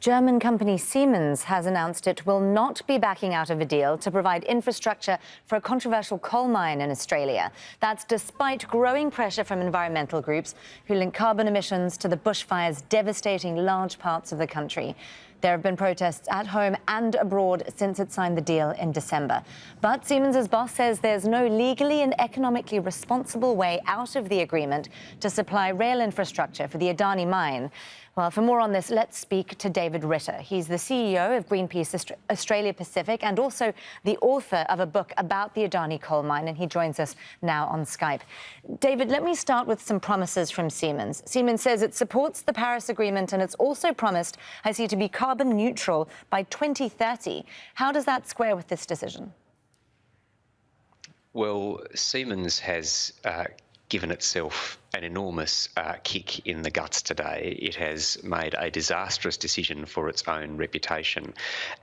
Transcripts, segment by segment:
German company Siemens has announced it will not be backing out of a deal to provide infrastructure for a controversial coal mine in Australia. That's despite growing pressure from environmental groups who link carbon emissions to the bushfires devastating large parts of the country. There have been protests at home and abroad since it signed the deal in December. But Siemens' boss says there's no legally and economically responsible way out of the agreement to supply rail infrastructure for the Adani mine. Well, for more on this, let's speak to David Ritter. He's the CEO of Greenpeace Australia-Pacific and also the author of a book about the Adani coal mine, and he joins us now on Skype. David, let me start with some promises from Siemens. Siemens says it supports the Paris Agreement and it's also promised, I see, to be carbon neutral by 2030. How does that square with this decision? Well, Siemens has given itself an enormous kick in the guts today. It has made a disastrous decision for its own reputation,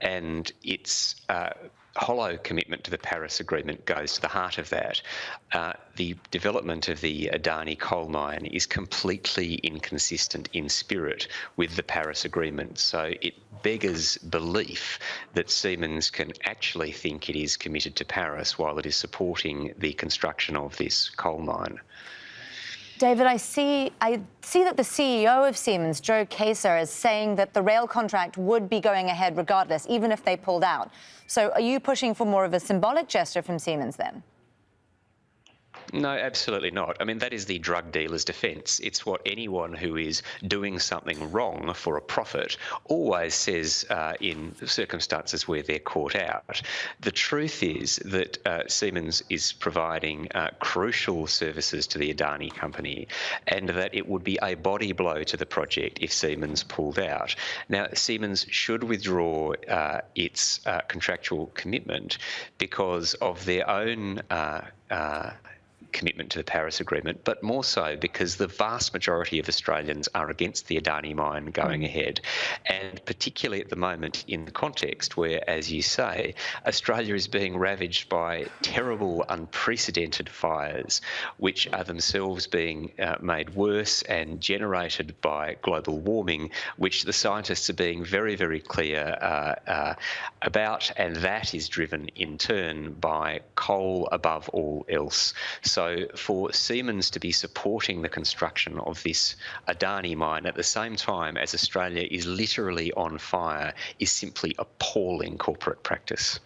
and its hollow commitment to the Paris Agreement goes to the heart of that. The development of the Adani coal mine is completely inconsistent in spirit with the Paris Agreement, so it beggars belief that Siemens can actually think it is committed to Paris while it is supporting the construction of this coal mine. David, I see that the CEO of Siemens, Joe Kaeser, is saying that the rail contract would be going ahead regardless, even if they pulled out. So are you pushing for more of a symbolic gesture from Siemens then? No, absolutely not. I mean, that is the drug dealer's defence. It's what anyone who is doing something wrong for a profit always says in circumstances where they're caught out. The truth is that Siemens is providing crucial services to the Adani company, and that it would be a body blow to the project if Siemens pulled out. Now, Siemens should withdraw its contractual commitment because of their own commitment to the Paris Agreement, but more so because the vast majority of Australians are against the Adani mine going ahead, and particularly at the moment in the context where, as you say, Australia is being ravaged by terrible, unprecedented fires, which are themselves being made worse and generated by global warming, which the scientists are being very, very clear about, and that is driven in turn by coal above all else. So for Siemens to be supporting the construction of this Adani mine at the same time as Australia is literally on fire is simply appalling corporate practice.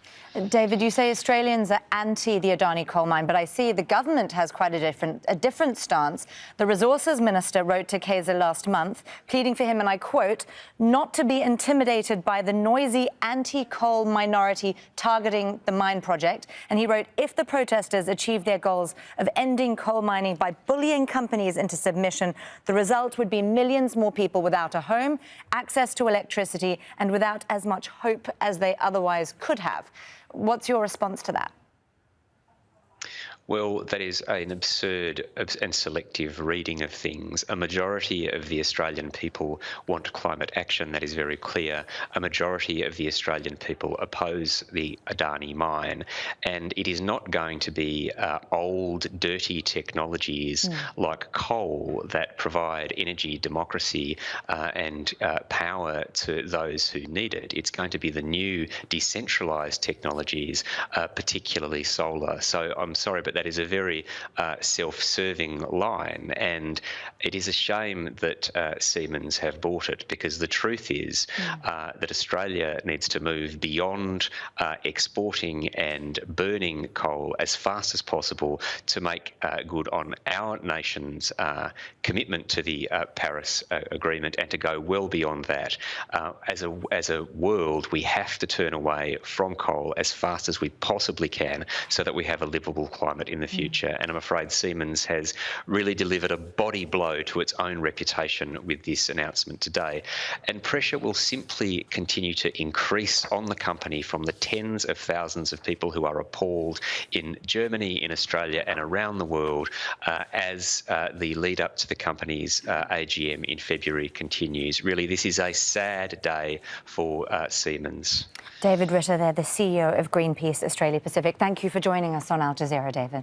David, you say Australians are anti the Adani coal mine, but I see the government has quite a different stance. The Resources Minister wrote to Kaeser last month, pleading for him, and I quote, not to be intimidated by the noisy anti-coal minority targeting the mine project. And he wrote, if the protesters achieve their goals of ending coal mining by bullying companies into submission, the result would be millions more people without a home, access to electricity, and without as much hope as they otherwise could have. What's your response to that? Well, that is an absurd and selective reading of things. A majority of the Australian people want climate action, that is very clear. A majority of the Australian people oppose the Adani mine, and it is not going to be old, dirty technologies like coal that provide energy democracy and power to those who need it. It's going to be the new decentralised technologies, particularly solar. So I'm sorry, but that is a very self-serving line, and it is a shame that Siemens have bought it, because the truth is that Australia needs to move beyond exporting and burning coal as fast as possible to make good on our nation's commitment to the Paris Agreement, and to go well beyond that. As a world, we have to turn away from coal as fast as we possibly can so that we have a livable climate in the future. And I'm afraid Siemens has really delivered a body blow to its own reputation with this announcement today. And pressure will simply continue to increase on the company from the tens of thousands of people who are appalled in Germany, in Australia and around the world as the lead up to the company's AGM in February continues. Really, this is a sad day for Siemens. David Ritter there, the CEO of Greenpeace Australia-Pacific. Thank you for joining us on Al Jazeera, David.